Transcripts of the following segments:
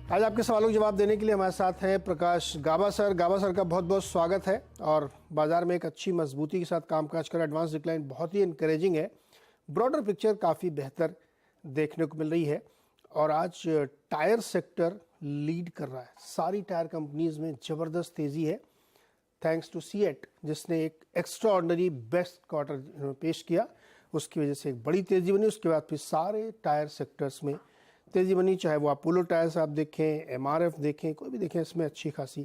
आज आपके सवालों के जवाब देने के लिए हमारे साथ हैं प्रकाश गाबा सर। गाबा सर का बहुत बहुत स्वागत है। और बाजार में एक अच्छी मजबूती के साथ कामकाज कर एडवांस डिक्लाइन बहुत ही इनकरेजिंग है। ब्रॉडर पिक्चर काफ़ी बेहतर देखने को मिल रही है और आज टायर सेक्टर लीड कर रहा है। सारी टायर कंपनीज में ज़बरदस्त तेज़ी है थैंक्स टू सीएट, जिसने एक एक्स्ट्रा ऑर्डिनरी बेस्ट क्वार्टर पेश किया। उसकी वजह से एक बड़ी तेज़ी बनी। उसके बाद फिर सारे टायर सेक्टर्स में तेज़ी बनी, चाहे वो अपोलो टायर्स आप देखें, एमआरएफ देखें, कोई भी देखें, इसमें अच्छी खासी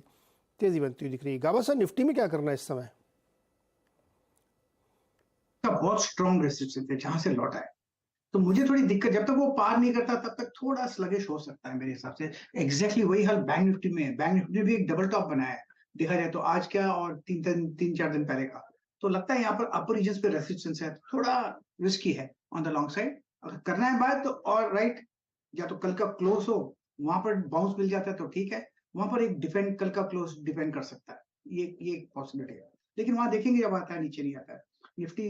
तेज़ी बनती हुई दिख रही है। गाबा सर, निफ्टी में क्या करना है इस समय? बहुत स्ट्रॉन्ग रेसिस्टेंस है जहां से लौटा है, तो मुझे थोड़ी दिक्कत, जब तक वो पार नहीं करता तब तक थोड़ा स्लगिश हो सकता है मेरे हिसाब से। एग्जैक्टली वही हाल बैंक निफ्टी में है। बैंक निफ्टी भी एक डबल टॉप बनाया है देखा जाए तो, आज क्या और तीन चार दिन पहले का। तो लगता है यहाँ पर अपर रीजन पे रेसिस्टेंस है, थोड़ा रिस्की है ऑन द लॉन्ग साइड। अगर करना है बात तो और राइट, या तो कल का क्लोज हो वहां पर बाउंस मिल जाता है तो ठीक है, वहां पर एक डिफेंड, कल का क्लोज डिपेंड कर सकता है, ये एक पॉसिबिलिटी है। लेकिन वहां देखेंगे जब आता है, नीचे नहीं आता है। निफ्टी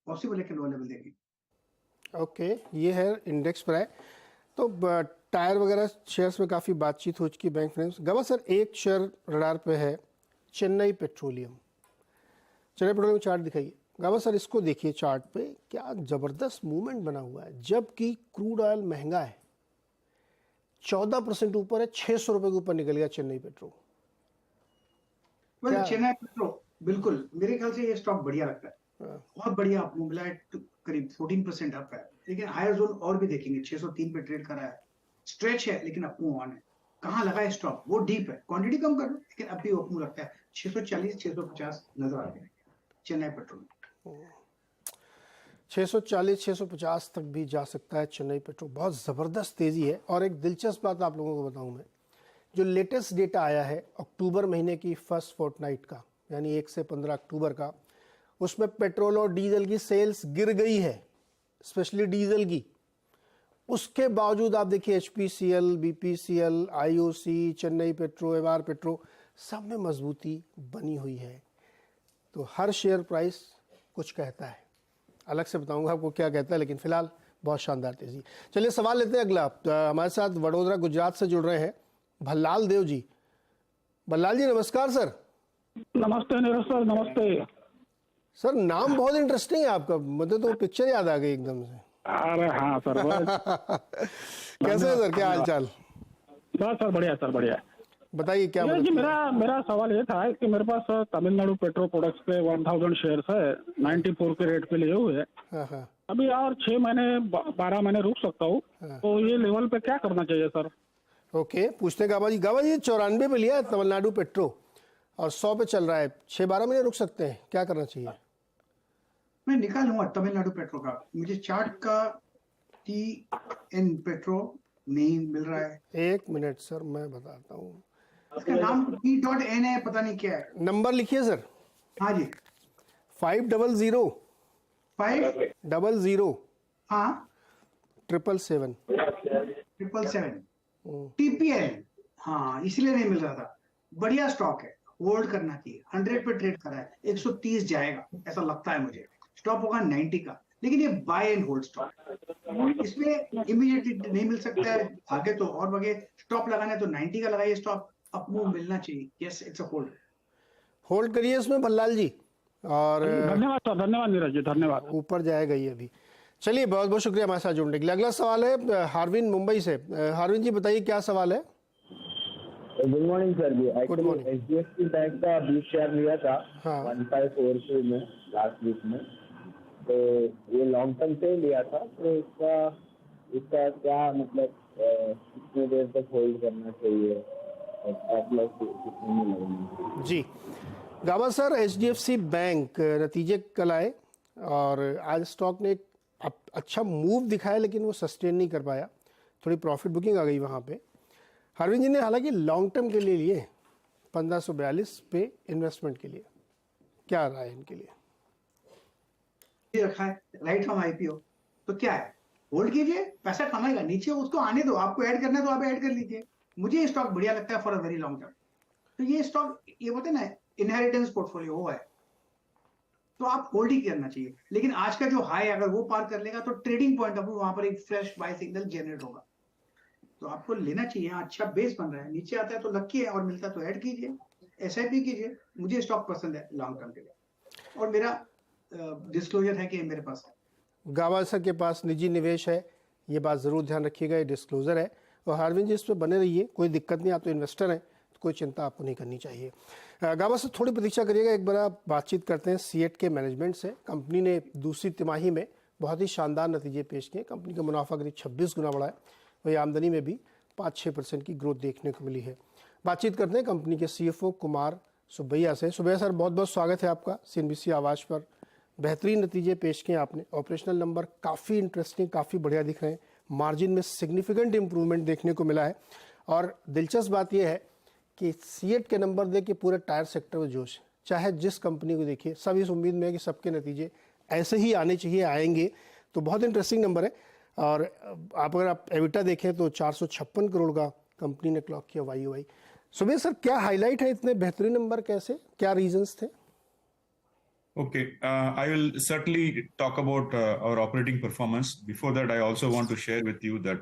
पॉसिबल है कि लो लेवल देखेंगे। ओके, ये है इंडेक्स पर है। तो टायर वगैरह शेयर्स में काफ़ी बातचीत हो चुकी बैंक फाइनेंस। गाबा सर, एक शेयर रडार पे है, Chennai petroleum. Chennai petroleum chart दिखाइए गाबा सर, इसको देखिए चार्ट पे, क्या ज़बरदस्त मूवमेंट बना हुआ है। जबकि क्रूड ऑयल महंगा है, 14% ऊपर है, 600 रुपए के ऊपर निकल गया चेन्नई पेट्रो। चेन्नई पेट्रो बिल्कुल मेरे ख्याल से ये स्टॉक बढ़िया लगता है, बहुत बढ़िया अप मिला है, करीब 14% अप है। लेकिन हायर जोन और भी देखेंगे, 603 पे ट्रेड करा है, स्ट्रेच है लेकिन अप मूव ऑन है। कहाँ लगा है स्टॉप, वो डीप है, क्वांटिटी कम कर लो लेकिन अब भी अप मूव लगता है। 640 650 नजर आ गया चेन्नई पेट्रोल। 640 650 तक भी जा सकता है चेन्नई पेट्रो। बहुत ज़बरदस्त तेज़ी है। और एक दिलचस्प बात आप लोगों को बताऊं मैं, जो लेटेस्ट डेटा आया है अक्टूबर महीने की फर्स्ट फोर्टनाइट का, यानी 1 से 15 अक्टूबर का, उसमें पेट्रोल और डीजल की सेल्स गिर गई है, स्पेशली डीजल की। उसके बावजूद आप देखिए HPCL, BPCL, IOC, Chennai petro, MR petro, सब में मजबूती बनी हुई है। तो हर शेयर प्राइस कुछ कहता है, अलग से बताऊंगा आपको क्या कहता है, लेकिन फिलहाल बहुत शानदार तेजी। चलिए सवाल लेते हैं अगला। हमारे साथ वडोदरा गुजरात से जुड़ रहे हैं भल्लाल देव जी। भल्लाल जी नमस्कार सर। नमस्ते नीरज सर, नमस्ते सर। नाम बहुत इंटरेस्टिंग है आपका, मुझे तो पिक्चर याद आ गई एकदम से। अरे हाँ सर कैसे है सर, क्या हाल चाल? बस सर बढ़िया सर, बढ़िया। बताइए क्या जी, मेरा सवाल ये था कि मेरे पास तमिलनाडु पेट्रो प्रोडक्ट्स पे 1000 शेयर्स है, 94 के रेट पे लिए हुए है। हाँ। अभी और 6 महीने 12 महीने रुक सकता हूँ, तो ये लेवल पे क्या करना चाहिए सर? ओके, पूछते गाबा जी। गाबा जी 94 पे लिया है तमिलनाडु पेट्रो और 100 पे चल रहा है, 6-12 महीने रुक सकते हैं, क्या करना चाहिए? मैं निकाल लूंगा तमिलनाडु पेट्रो का, मुझे चार्ट का टी एन पेट्रो नहीं मिल रहा है। एक मिनट सर, मैं बताता हूँ। इसका नाम T.N है, पता नहीं क्या है। नंबर लिखिए सर। हाँ जी, 500 500 हाँ 777 777 TPL। हाँ, इसलिए नहीं मिल रहा था। बढ़िया स्टॉक है, होल्ड करना चाहिए। 100 पे ट्रेड करा है, 130 जाएगा ऐसा लगता है मुझे। स्टॉप होगा 90 का, लेकिन ये बाय एंड होल्ड स्टॉक, इसमें इमीडिएटली नहीं मिल सकता है। आगे तो और बगे स्टॉप लगाना है तो 90 का लगाइए स्टॉप, अप मूव मिलना चाहिए। यस, इट्स अ होल्ड करिए इसमें भल्लाल जी। और धन्यवाद सर, धन्यवाद नीरज जी, धन्यवाद। ऊपर जाएगा ये अभी। चलिए, बहुत बहुत शुक्रिया हमारे साथ जुड़ने के लिए। अगला सवाल है हार्विन मुंबई से। हार्विन जी बताइए क्या सवाल है? गुड मॉर्निंग सर जी। एक्चुअली एचडीएफसी बैंक का 20 शेयर लिया था 1542 में लास्ट वीक में, तो ये लॉन्ग टर्म से लिया था, तो इसका क्या मतलब कितने देर तक होल्ड करना चाहिए, कितने में लगना जी? गाबा सर, एचडीएफसी बैंक नतीजे कल आए और आज स्टॉक ने एक अच्छा मूव दिखाया, लेकिन वो सस्टेन नहीं कर पाया, थोड़ी प्रॉफिट बुकिंग आ गई वहाँ पे। हरविंद जी ने हालांकि लॉन्ग टर्म के लिए लिए 1542 पे इन्वेस्टमेंट के लिए, क्या राय है इनके लिए? रखा है राइट फ्रॉम आईपीओ, तो क्या है, होल्ड कीजिए, पैसा कमाएगा। नीचे उसको आने दो, आपको ऐड करना है तो आप ऐड कर लीजिए। मुझे ये स्टॉक बढ़िया लगता है for a very long term. तो ये स्टॉक, ये बोलते हैं ना इनहेरिटेंस पोर्टफोलियो, वो है, तो आप होल्ड ही करना चाहिए। लेकिन आज का जो हाई अगर वो पार कर लेगा तो ट्रेडिंग पॉइंट ऑफ व्यू वहां पर एक फ्रेश बाय सिग्नल जनरेट होगा। तो आपको लेना चाहिए, अच्छा बेस बन रहा है, नीचे आता है तो लकी है और मिलता है तो ऐड कीजिए, एसआईपी कीजिए। मुझे स्टॉक पसंद है लॉन्ग टर्म के लिए और मेरा डिस्क्लोजर है कि मेरे पास है। गावस्कर के पास निजी निवेश है, ये बात ज़रूर ध्यान रखिएगा, ये डिस्क्लोजर है। और हार्विन जी इस पर बने रहिए, कोई दिक्कत नहीं, आप तो इन्वेस्टर हैं तो कोई चिंता आपको नहीं करनी चाहिए। गावस्कर थोड़ी प्रतीक्षा करिएगा, एक बार आप बातचीत करते हैं सीएट के मैनेजमेंट से। कंपनी ने दूसरी तिमाही में बहुत ही शानदार नतीजे पेश किए, कंपनी का मुनाफा करीब 26 गुना बढ़ा है, वही आमदनी में भी 5-6% की ग्रोथ देखने को मिली है। बातचीत करते हैं कंपनी के सीएफओ कुमार सुब्बैया से। सुब्बैया सर, बहुत बहुत स्वागत है आपका सीएनबीसी आवाज़ पर। बेहतरीन नतीजे पेश किए आपने, ऑपरेशनल नंबर काफ़ी इंटरेस्टिंग, काफ़ी बढ़िया दिख रहे हैं, मार्जिन में सिग्निफिकेंट इंप्रूवमेंट देखने को मिला है। और दिलचस्प बात यह है कि सीएट के नंबर देख के पूरे टायर सेक्टर में जोश है, चाहे जिस कंपनी को देखिए, सब इस उम्मीद में है कि सबके नतीजे ऐसे ही आने चाहिए, आएंगे। तो बहुत इंटरेस्टिंग नंबर है। और अगर आप एबिटा देखें तो 456 करोड़ का कंपनी ने क्लॉक किया YoY। सुबह सर, क्या हाईलाइट है इतने बेहतरीन नंबर, कैसे, क्या रीजंस थे? Okay, I will certainly talk about our operating performance. Before that, I also want to share with you that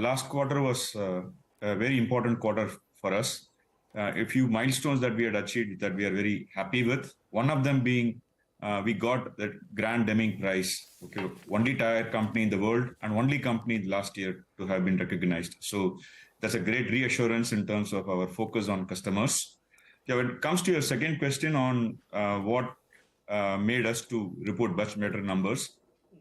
last quarter was a very important quarter for us. A few milestones that we had achieved that we are very happy with. One of them being we got the Grand Deming Prize. Okay, only tire company in the world and only company last year to have been recognized. So that's a great reassurance in terms of our focus on customers. Yeah, when it comes to your second question on what made us to report much better numbers.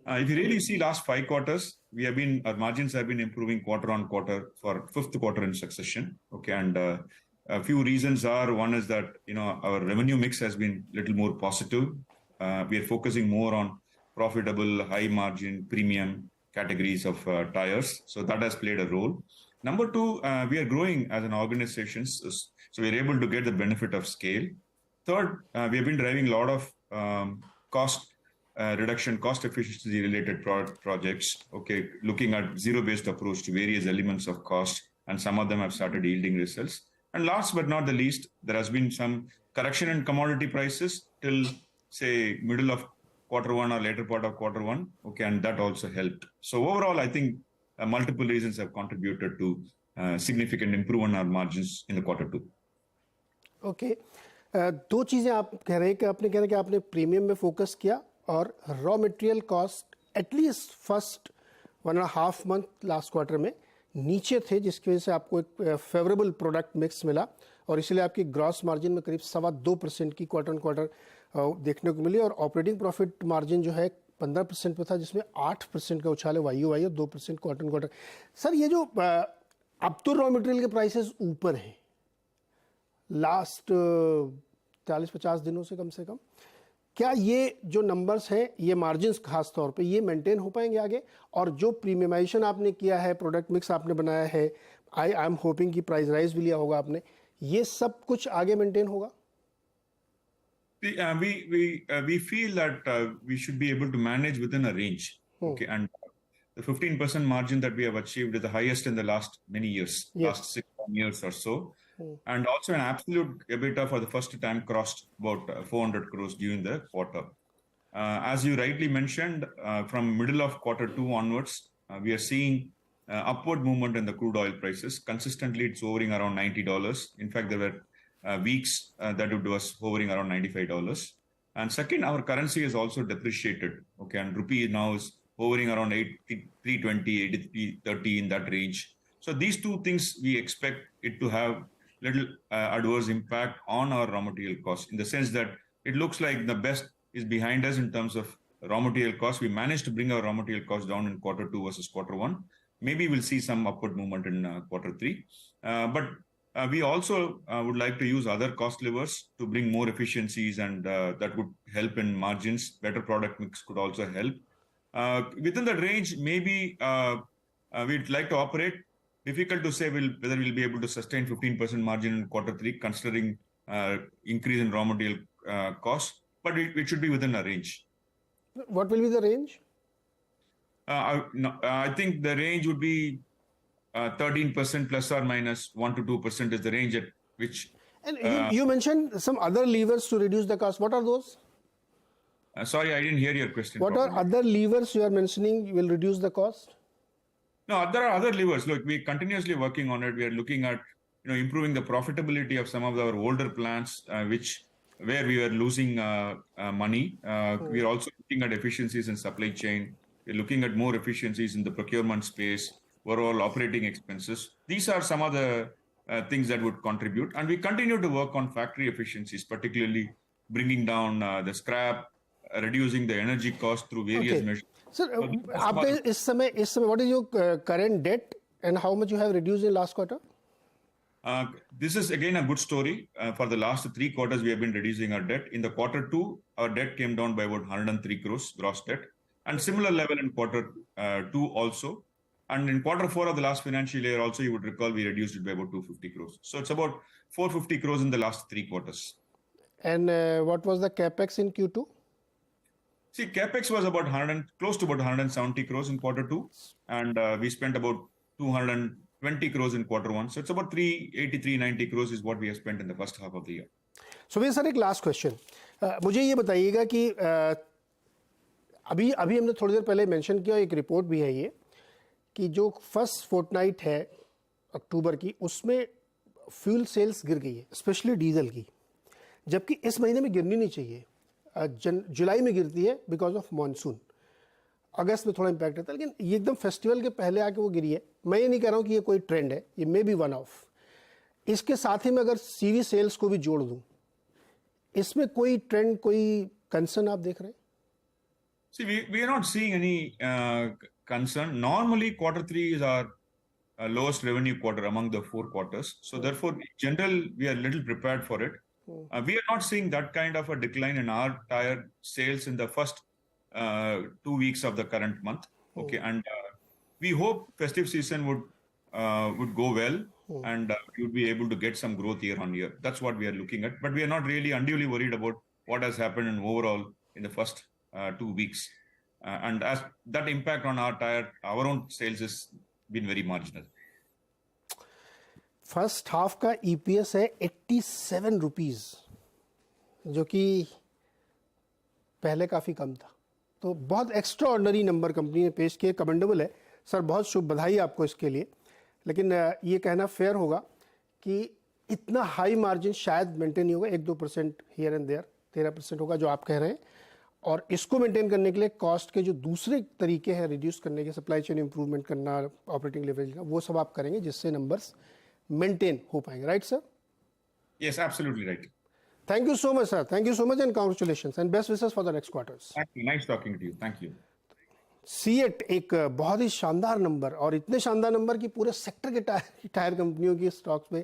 If you really see last 5 quarters, our margins have been improving quarter on quarter for 5th quarter in succession. Okay, and a few reasons are, one is that our revenue mix has been little more positive. We are focusing more on profitable, high margin, premium categories of tires. So that has played a role. Number 2, we are growing as an organization, so we are able to get the benefit of scale. Third, we have been driving a lot of cost reduction, cost efficiency related projects. Okay, looking at zero-based approach to various elements of cost, and some of them have started yielding results. And last but not the least, there has been some correction in commodity prices till say middle of quarter one or later part of quarter one. Okay, and that also helped. So overall, I think multiple reasons have contributed to significant improvement in our margins in the quarter 2. Okay. दो चीज़ें आप कह रहे हैं कि आपने कह रहे हैं कि आपने प्रीमियम में फोकस किया और raw material cost at least first 1.5 month last quarter में नीचे थे, जिसकी वजह से आपको एक फेवरेबल प्रोडक्ट मिक्स मिला और इसलिए आपकी ग्रॉस मार्जिन में करीब 2.25% की क्वार्टर ऑन क्वार्टर देखने को मिली। और ऑपरेटिंग प्रॉफिट मार्जिन जो है 15% पे था, जिसमें 8% का उछाल है YoY और 2% क्वार्टर ऑन क्वार्टर। सर, ये जो अब तो रॉ मटेरियल के प्राइसेस ऊपर हैं लास्ट 40-50 दिनों से कम, क्या ये जो नंबर्स हैं, ये मार्जिन्स खास तौर पे ये मेंटेन हो पाएंगे आगे? और जो प्रीमियमाइजेशन आपने किया है, प्रोडक्ट मिक्स आपने बनाया है, आई एम होपिंग कि प्राइस राइज भी लिया होगा आपने, ये सब कुछ आगे मेंटेन होगा? We feel that we should be able to manage within a range. Okay, and the 15% margin that we have achieved is the highest in the last many years, last 6 years or so. And also an absolute EBITDA for the first time crossed about 400 crores during the quarter. As you rightly mentioned, from middle of quarter 2 onwards, we are seeing upward movement in the crude oil prices. Consistently, it's hovering around $90. In fact, there were weeks that it was hovering around $95. And second, our currency is also depreciated. Okay, and rupee now is hovering around 83.20, 83.30 in that range. So these two things we expect it to have little adverse impact on our raw material costs, in the sense that it looks like the best is behind us in terms of raw material costs. We managed to bring our raw material costs down in quarter 2 versus quarter 1. Maybe we'll see some upward movement in quarter 3. But we also would like to use other cost levers to bring more efficiencies, and that would help in margins. Better product mix could also help. Within the range, maybe we'd like to operate. Difficult to say whether we'll be able to sustain 15% margin in quarter 3, considering increase in raw material costs, but it should be within a range. What will be the range? I think the range would be 13% plus or minus 1 to 2% is the range at which. And you mentioned some other levers to reduce the cost. What are those? Sorry, I didn't hear your question. What are other levers you are mentioning will reduce the cost? No, there are other levers. Look, we're continuously working on it. We are looking at, improving the profitability of some of our older plants, where we were losing money. We are also looking at efficiencies in supply chain. We're looking at more efficiencies in the procurement space, overall operating expenses. These are some of the things that would contribute. And we continue to work on factory efficiencies, particularly bringing down the scrap, reducing the energy cost through various measures. Sir, आपने इस समय what is your current debt and how much you have reduced in last quarter? This is again a good story. For the last 3 quarters, we have been reducing our debt. In the quarter 2, our debt came down by about 103 crores gross debt, and similar level in quarter 2 also. And in quarter 4 of the last financial year also, you would recall we reduced it by about 250 crores. So it's about 450 crores in the last 3 quarters. And what was the capex in Q2? See, capex was about close to about 170 crores in quarter 2, and we spent about 220 crores in quarter 1. So it's about 390 crores is what we have spent in the first half of the year. So मेरे sir एक last question, मुझे ये बताइएगा कि अभी हमने थोड़ी देर पहले मेंशन किया, एक रिपोर्ट भी है ये कि जो फर्स्ट फोर्टनाइट है अक्टूबर की, उसमें फ्यूल सेल्स गिर गई है, स्पेशली डीजल की, जबकि इस महीने में गिरनी नहीं चाहिए. जुलाई में गिरती है बिकॉज ऑफ मॉनसून. अगस्त में थोड़ा इम्पैक्ट रहता है, लेकिन ये एकदम फेस्टिवल के पहले आके वो गिरी है. मैं ये नहीं कह रहा हूँ कि ये कोई ट्रेंड है, ये मे बी वन ऑफ. इसके साथ ही मैं अगर सीवी सेल्स को भी जोड़ दूँ, इसमें कोई ट्रेंड, कोई कंसर्न आप देख रहे हैं? See, we are not seeing any concern. Normally, quarter 3 is our lowest revenue quarter among the 4 quarters. So therefore, in general, we are a little prepared for it. We are not seeing that kind of a decline in our tire sales in the first 2 weeks of the current month. Okay, and we hope festive season would go well, and we would be able to get some growth year on year. That's what we are looking at. But we are not really unduly worried about what has happened in overall in the first 2 weeks. And as that impact on our own sales has been very marginal. First half का EPS है 87 rupees, जो कि पहले काफ़ी कम था. तो बहुत extra ordinary number company ने पेश किए, कमेंडेबल है सर, बहुत शुभ बधाई आपको इसके लिए. लेकिन ये कहना फेयर होगा कि इतना हाई मार्जिन शायद मेंटेन नहीं होगा. 1-2% हियर एंड देयर, 13% होगा जो आप कह रहे हैं. और इसको मेंटेन करने के लिए कॉस्ट के जो दूसरे तरीके हैं रिड्यूस करने के, सप्लाई चेन इंप्रूवमेंट करना, ऑपरेटिंग लेवरेज का, वो सब आप करेंगे जिससे नंबर्स मेंटेन हो पाएंगे. Right sir? Yes, absolutely right. Thank you so much, sir. Thank you so much and congratulations and best wishes for the next quarters. Thank you. Nice talking to you. Thank you. CEAT एक बहुत ही शानदार number, और इतने शानदार number कि पूरे sector के tyre कंपनियों की स्टॉक्स में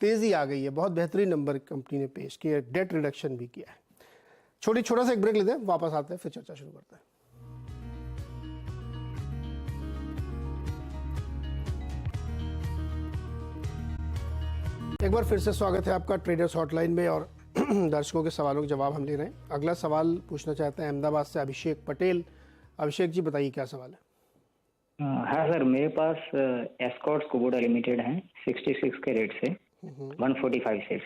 तेजी आ गई है. बहुत बेहतरीन नंबर कंपनी ने पेश किया, डेट रिडक्शन भी किया है. छोटा सा एक ब्रेक लेते हैं, वापस आते हैं, फिर चर्चा शुरू करते हैं. एक बार फिर से स्वागत है आपका ट्रेडर्स हॉटलाइन में, और दर्शकों के सवालों के जवाब हम ले रहे हैं. अगला सवाल पूछना चाहते हैं अहमदाबाद से अभिषेक पटेल. अभिषेक जी बताइए क्या सवाल है. हाँ सर, मेरे पास एस्कॉर्ट्स कुबोटा लिमिटेड है 66 के रेट से 145 से.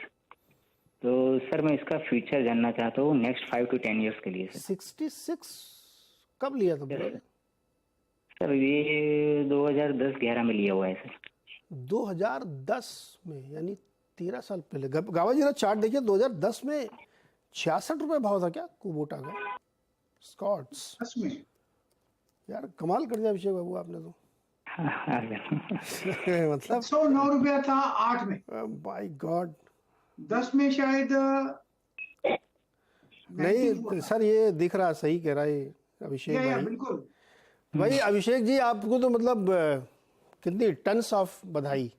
तो सर मैं इसका फ्यूचर जानना चाहता हूँ नेक्स्ट 5 to 10 ईयर्स के लिए. 66 कब लिया था सर? ये 2010-11 में लिया हुआ है सर. 2010 में, यानी 13 साल पहले. गावा जी चार्ट देखिए, 2010 में 66 रुपए भाव था क्या कुबोटा का स्कॉट्स में? यार कमाल कर दिया अभिषेक बाबू आपने तो. मतलब 109 रुपया था 8 में. Bye God. 10 में शायद नहीं सर, ये दिख रहा, सही कह रहा है अभिषेक भाई. बिल्कुल भाई अभिषेक जी, आपको तो मतलब कितनी टन्स ऑफ बधाई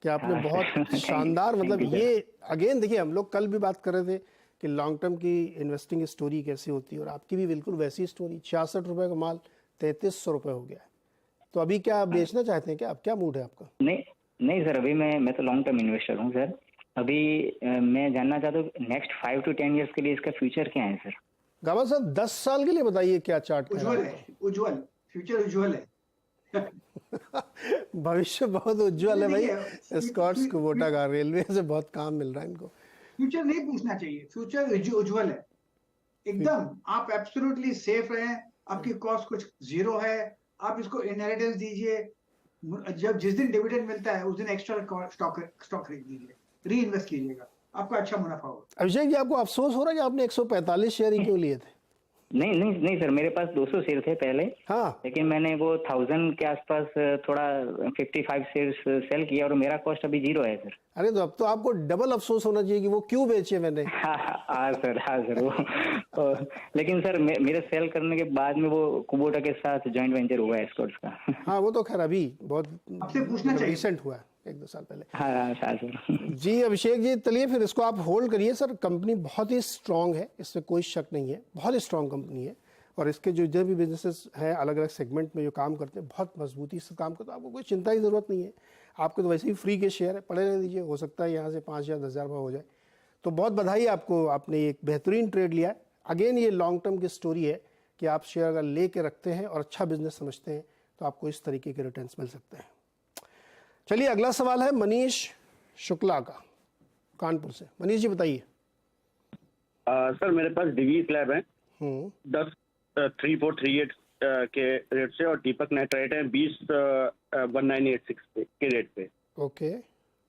कि आपने बहुत शानदार, मतलब ये अगेन देखिए, हम लोग कल भी बात कर रहे थे कि लॉन्ग टर्म की इन्वेस्टिंग स्टोरी कैसी होती है, और आपकी भी बिल्कुल वैसी स्टोरी. 66 रुपए का माल 3300 रुपए हो गया है. तो अभी क्या आप बेचना चाहते हैं क्या? आप क्या मूड है आपका? नहीं सर, अभी मैं तो लॉन्ग टर्म इन्वेस्टर हूँ सर. अभी मैं जानना चाहता हूँ नेक्स्ट 5 to 10 ईयर्स के लिए इसका फ्यूचर क्या है सर? गावा साहब 10 साल के लिए बताइए क्या चार्ट. उज्जवल है, उज्जवल फ्यूचर, उज्जवल है. भविष्य बहुत उज्जवल है भाई. स्कॉट्स कुबोटा का रेलवे से बहुत काम मिल रहा है इनको. फ्यूचर नहीं पूछना चाहिए, फ्यूचर उज्जवल है एकदम. आप एब्सोल्युटली सेफ हैं, आपकी कॉस्ट कुछ जीरो है, आप इसको इनहेरिटेंस दीजिए, जब जिस दिन डिविडेंड मिलता है उस दिन एक्स्ट्रा स्टॉक खरीद लीजिए, री इन्वेस्ट कीजिएगा, आपका अच्छा मुनाफा होगा। अभिषेक जी, आपको अफसोस हो रहा है कि आपने 145 शेयर ही क्यों लिए थे? नहीं सर, मेरे पास 200 शेयर थे पहले, हाँ, लेकिन मैंने वो 1000 के आसपास थोड़ा 55 शेयर्स सेल किया और मेरा कॉस्ट अभी 0 है सर। अरे तो अब तो आपको डबल अफसोस होना चाहिए कि वो क्यों बेचे मैंने। हाँ सर वो लेकिन सर मेरे सेल करने के बाद में वो कुबोटा के साथ जॉइंट वेंचर हुआ है एस्कॉर्ट्स का। हाँ, वो तो खैर अभी बहुत आपसे पूछना चाहिए, रिसेंट हुआ है, 1-2 साल पहले। हाँ सर। जी अभिषेक जी, चलिए फिर इसको आप होल्ड करिए सर। कंपनी बहुत ही स्ट्रांग है, इसमें कोई शक नहीं है, बहुत ही स्ट्रांग कंपनी है और इसके जो भी बिजनेसेस हैं अलग अलग सेगमेंट में जो काम करते हैं बहुत मजबूती से काम करते हैं। आपको कोई चिंता की ज़रूरत नहीं है, आपको तो वैसे ही फ्री के शेयर है, पड़े रह दीजिए, हो सकता है यहाँ से 5 या 10 हज़ार भाव हो जाए। तो बहुत बधाई आपको, आपने एक बेहतरीन ट्रेड लिया है। अगेन ये लॉन्ग टर्म की स्टोरी है कि आप शेयर अगर ले के रखते हैं और अच्छा बिजनेस समझते हैं तो आपको इस तरीके के रिटर्न्स मिल सकते हैं। चलिए अगला सवाल है मनीष शुक्ला का, कानपुर से। मनीष जी बताइए। सर मेरे पास डीवी स्लैब है 10 3438 के रेट से और दीपक नाइट्राइट है 20 1986 के रेट पे। ओके,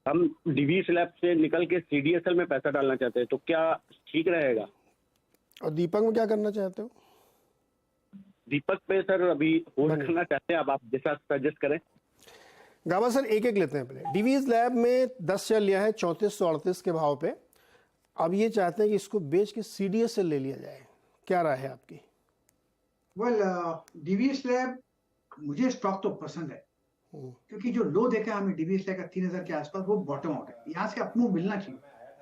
हम डीवी स्लैब से निकल के सीडीएसएल में पैसा डालना चाहते हैं, तो क्या ठीक रहेगा? और दीपक में क्या करना चाहते हो? दीपक पे सर अभी होल्ड करना चाहते हैं, अब आप जैसा सजेस्ट करें। गावा सर एक एक लेते हैं पहले। डीवीज लैब में 10 शेयर लिया है 3438 के भाव पे, अब ये चाहते हैं कि इसको बेच के सीडीएस से ले लिया जाए, क्या राय है आपकी? वेल डीवीएस लैब मुझे स्टॉक तो पसंद है क्योंकि जो लो देखा हमें डीवीएस लैब का 3000 के आसपास वो बॉटम आउट है, यहाँ से अप मूव मिलना चाहिए।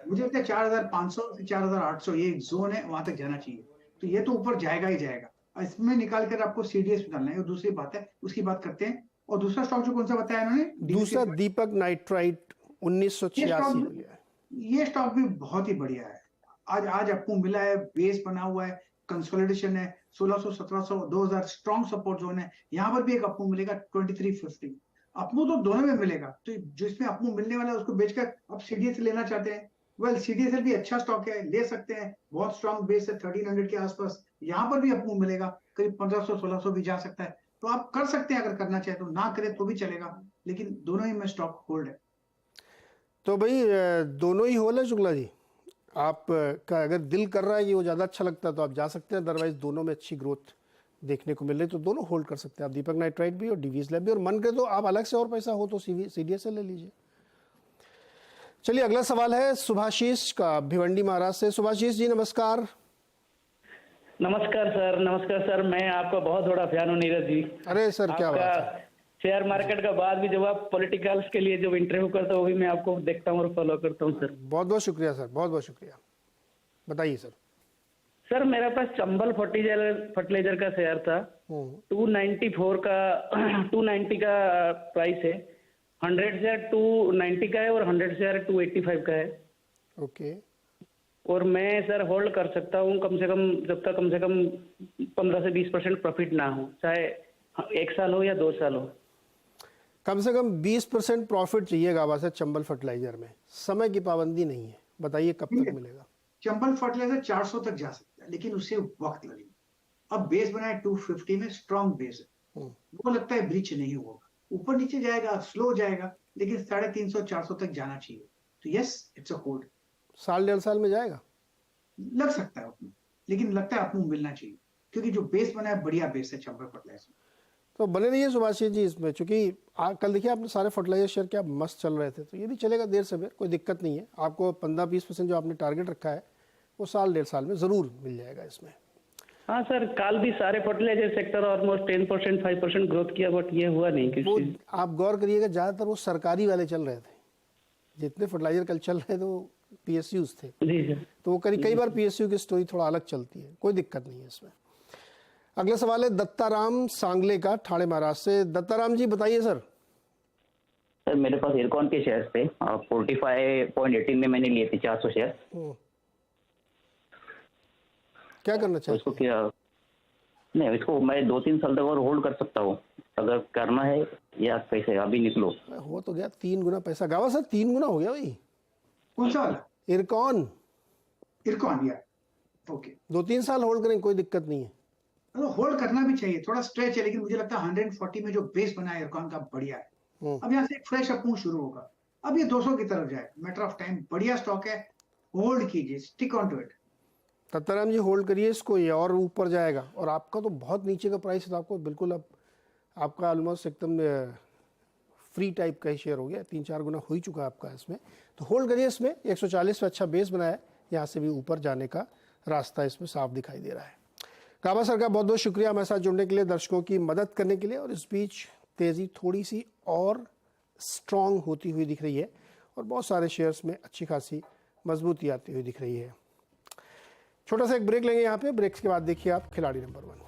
मुझे लगता है 4500 से 4800 ये एक जोन है, वहां तक जाना चाहिए, तो ये तो ऊपर जाएगा ही जाएगा। इसमें निकाल कर आपको सीडीएस में डालना है, और दूसरी बात है उसकी बात करते हैं। और दूसरा स्टॉक जो कौन सा बताया इन्होंने? दूसरा दीपक नाइट्राइट 1986। ये स्टॉक भी बहुत ही बढ़िया है। आज आपको मिला है, बेस बना हुआ है, कंसोलिडेशन है, 1600 1700 2000 स्ट्रॉन्ग सपोर्ट जोन है। यहाँ पर भी एक अपमूव मिलेगा 2350। अपमूव तो दोनों में मिलेगा, तो जो इसमें अपमूव मिलने वाला है उसको बेचकर अब सीडीएस लेना चाहते हैं, वेल सीडीएसएल भी अच्छा स्टॉक है, ले सकते हैं। बहुत स्ट्रॉन्ग बेस है 1300 के आसपास, यहाँ पर भी अपमूव मिलेगा, करीब 1500 1600 भी जा सकता है। तो आप कर सकते हैं, अगर करना चाहे तो, ना करें तो भी चलेगा, लेकिन दोनों ही में स्टॉक होल्ड है। तो भाई दोनों ही होल्ड है शुक्ला जी। आप का अगर दिल कर रहा है कि वो ज़्यादा अच्छा लगता है तो आप जा सकते हैं, अदरवाइज दोनों में अच्छी ग्रोथ देखने को मिल रही तो दोनों होल्ड कर सकते हैं आप, दीपक नाइट्राइट भी और डीवीज लैब भी। और मन करे तो आप अलग से और पैसा हो तो सीडीएस से ले लीजिए। चलिए अगला सवाल है सुभाशीष का, भिवंडी महाराज से। सुभाशीष जी नमस्कार। नमस्कार सर। नमस्कार सर, मैं आपका बहुत बड़ा फैन हूँ नीरज जी। अरे सर क्या बात है। शेयर मार्केट का बाद भी जब आप पॉलिटिकल्स के लिए जब इंटरव्यू करते हो वो भी मैं आपको देखता हूँ और फॉलो करता हूँ सर। बहुत बहुत शुक्रिया सर, बहुत बहुत शुक्रिया। बताइए सर। सर मेरे पास चंबल फर्टिलाइजर का शेयर था, 294 का 290 का प्राइस है, 100 शेयर 290 का है और 100 शेयर 285 का है। ओके। और मैं सर होल्ड कर सकता हूँ कम से कम, जब तक कम से कम 15 से 20% प्रॉफिट ना हो, चाहे 1 साल हो या 2 साल हो। कम से कम 20% प्रॉफिट चाहिए गावा से चंबल फर्टिलाइजर में, समय की पाबंदी नहीं है। बताइए कब तक मिलेगा? चंबल फर्टिलाइजर 400 तक जा सकता है, लेकिन उससे वक्त लगेगा। अब बेस बनाया 250 में, स्ट्रॉन्ग बेस है, वो लगता है ब्रीच नहीं होगा, ऊपर नीचे जाएगा, स्लो जाएगा, लेकिन 350 400 तक जाना चाहिए। तो यस, इट्स अ होल्ड। 1-1.5 साल में जाएगा? लग सकता है अपने, लेकिन लगता है आपको मिलना चाहिए, क्योंकि जो बेस बना है बढ़िया बेस है चंबल फर्टिलाइजर। तो बने रहिए सुभाषी जी इसमें, चूंकि कल देखिए आपने सारे फर्टिलाइजर शेयर क्या मस्त चल रहे थे, तो ये भी चलेगा देर से देर, कोई दिक्कत नहीं है। आपको 15-20% जो आपने टारगेट रखा है वो 1-1.5 साल में जरूर मिल जाएगा इसमें। हाँ सर, कल भी सारे फर्टिलाइजर सेक्टर ऑलमोस्ट 10% 5% ग्रोथ किया, बट ये हुआ नहीं। वो आप गौर करिएगा, ज्यादातर वो सरकारी वाले चल रहे थे, जितने फर्टिलाइजर कल चल रहे थे वो PSUs थे। जी सर। तो वो कई बार PSU की स्टोरी थोड़ा अलग चलती है, कोई दिक्कत नहीं है इसमें। अगला सवाल है दत्ताराम सांगले का, ठाणे महाराष्ट्र से। दत्ताराम जी बताइए सर। सर मेरे पास इरकॉन के शेयर थे, 45.18 में मैंने लिए थे 400 शेयर। क्या करना चाहिए? इसको क्या नहीं, इसको मैं 2-3 साल तक और होल्ड कर सकता हूँ अगर करना है, या कैसे अभी निकलो? हो तो गया 3 गुना पैसा। गावा सर 3 गुना हो गया भाई। कौन सा वाला? इरकॉन इरकॉन, या ओके। 2-3 साल होल्ड करें, कोई दिक्कत नहीं है। मतलब होल्ड करना भी चाहिए, थोड़ा स्ट्रेच है, लेकिन मुझे लगता है 140 में जो बेस बना है इरकॉन का बढ़िया है। अब यहाँ से एक फ्रेश अपमूव शुरू होगा, अब ये 200 की तरफ जाए, मैटर ऑफ टाइम। बढ़िया स्टॉक है, होल्ड कीजिए, stick on to it. Dattaram ji hold करिए इसको, ये और ऊपर जाएगा। और आपका तो बहुत नीचे का प्राइस है, तो आपको बिल्कुल अब आपका ऑलमोस्ट एकदम फ्री टाइप का ही शेयर हो गया, 3-4 गुना हो ही चुका है आपका इसमें। तो होल्ड करिए इसमें, 140 पे अच्छा बेस बनाया है, यहाँ से भी ऊपर जाने का रास्ता इसमें साफ दिखाई दे रहा है। काबा सर का बहुत बहुत शुक्रिया हमारे साथ जुड़ने के लिए, दर्शकों की मदद करने के लिए। और इस बीच तेज़ी थोड़ी सी और स्ट्रॉन्ग होती हुई दिख रही है और बहुत सारे शेयर्स में अच्छी खासी मजबूती आती हुई दिख रही है। छोटा सा एक ब्रेक लेंगे यहाँ पे, ब्रेक के बाद देखिए आप खिलाड़ी नंबर 1।